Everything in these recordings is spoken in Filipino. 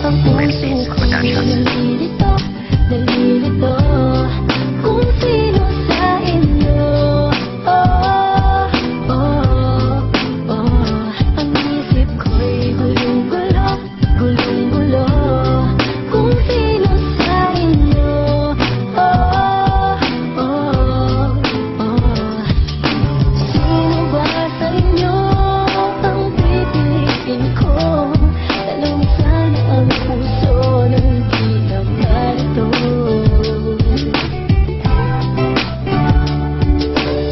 ang puso ko'y nalilito, nalilito kung sino sa inyo. Oh, oh, oh, ang isip ko'y gulong-gulo, gulong-gulo kung sino sa inyo. Oh, oh, oh, sino ba sa inyo ang pipiliin ko? Tanong sana ang puso nang di naman ito.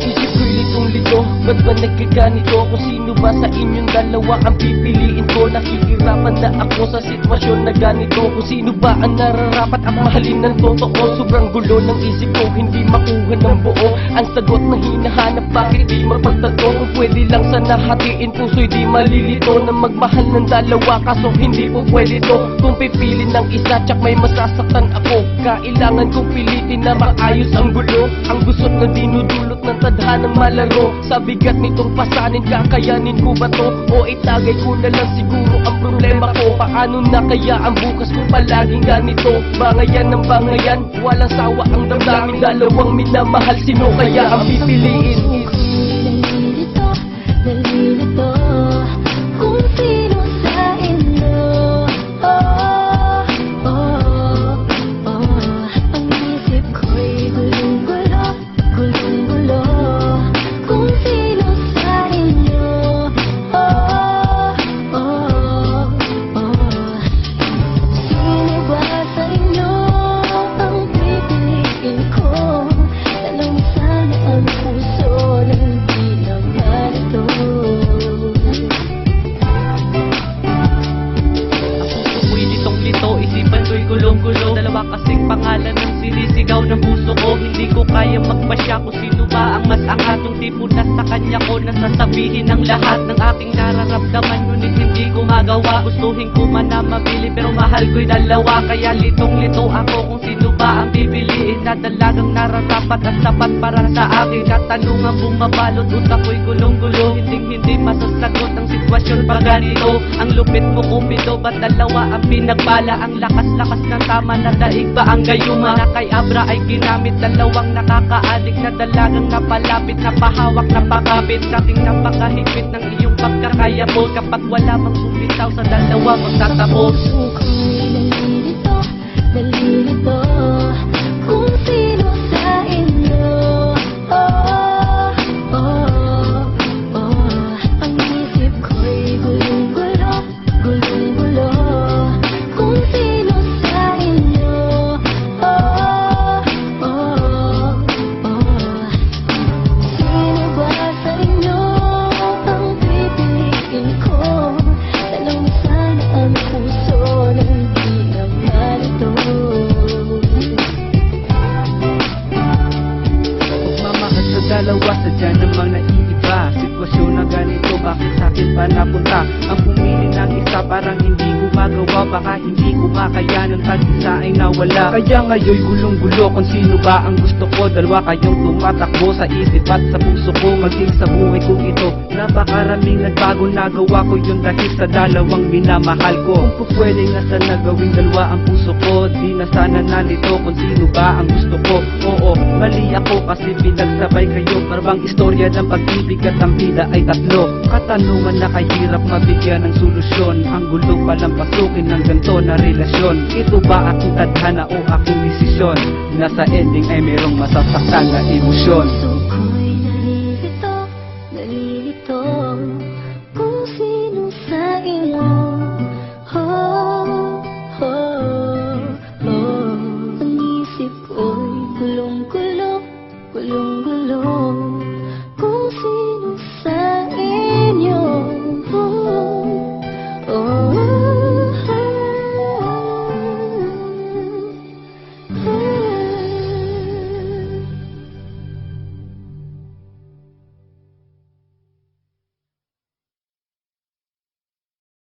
Isip ko'y litong-lito, ba't ba nagkaganito? Kung sino ba sa inyong dalawa ang pipiliin ko? Nakikirapan na ako sa sitwasyon na ganito. Kung sino ba ang nararapat at mahalin ng totoo? Sobrang gulo ng isip ko, hindi makuha ng buo ang sagot na hinahanap, bakit di mapagtato? Kung pwede lang sana hatiin, puso'y di malilito na magmahal ng dalawa, kaso hindi po pwede to. Kung pipili ng isa, tsak may masasaktan ako. Kailangan kong pilitin na maayos ang gulo, ang gusot na dinudulot ng tadhanang malaro. Sa bigat nitong pasanin, kakayanin ko ba to? O itagay ko na lang siguro ang problema ko? Paano na kaya ang bukas ko palaging ganito? Bangayan ng bangayan, walang sawa ang damdamin. Dalawang minamahal, sino kaya ang pipiliin? Nalilito, nalilito kung sino sa inyo. Oh, oh, oh, ang isip ko'y gulong-gulo, gulong-gulo kung sino sa inyo. Oh, oh, oh, sino ba sa inyo ang pipiliin ko? Tanong sana ang puso nang di naman ito. Ako'y litong-lito, isipan ko'y gulong-gulo. Dalawa kasing pangalan ng sinisigaw ng puso ko. Hindi ko kaya magpasya kung sino ba ang mas angatong tipo na sa kanya ko nasasabihin ang lahat ng aking nararamdaman. Ngunit hindi ko magawa, gustuhin ko man na mabili pero mahal ko'y dalawa. Kaya litong-lito ako kung sino ba ang pipiliin na dalagang nararapat at sapat para sa akin. Katanungan bumabalot, utak ko'y gulong-gulo. Hindi masasagot ang sitwasyon pa ganito. Ang lupit mo kupido, ba't dalawa ang pinagbala? Ang lakas-lakas ng tama na daig ba ang gayuma? Na kay Abra ay ginamit, dalawang nakakaadik na dalagang napalapit, napahawak, napakapit. Sa ating napakahigpit ng iyong pagkakaya mo. Kapag wala mang bumitaw sa dalawa, magtatapos. Puso ko'y nalilito, nalilito kung sino sa inyo. Oh, oh, oh, ang isip ko'y gulong-gulo, gulong-gulo kung sino sa inyo. Oh, oh, oh, sino ba sa inyo ang pipiliin ko? Tanong sana ang puso nang di naman ito. Pagmamahal sa dalawa, sadya namang naiiba. Sitwasyon na ganito, bakit sa'kin pa napunta? Ang pumili ng isa parang hindi ko magawa. Baka hindi ko makayanan, tag-isa ay nawala. Kaya ngayon gulong-gulo kung sino ba ang gusto ko. Dalawa kayong tumatakbo sa isip at sa puso ko. Maging sa buhay ko ito, napakaraming nagbago. Nagawa ko yun dahil sa dalawang minamahal ko. Kung pwede nga sana gawing dalawa ang puso ko, di na sana nalito kung sino ba ang gusto ko. Oo, mali ako kasi pinagsabay kayo. Parang istorya ng pag-ibig at ang bida ay tatlo. Katanungan na kahirap mabigyan ng solusyon. Ang gulo palang pasukin ng ganito na relasyon. Ito ba aking tadhana o aking desisyon? Nasa ending ay mayroong masasaktan na emosyon. Puso ko'y nalilito, nalilito kung sino sa inyo. Oh, oh, oh, ang isip ko'y gulong-gulo, gulong-gulo kung sino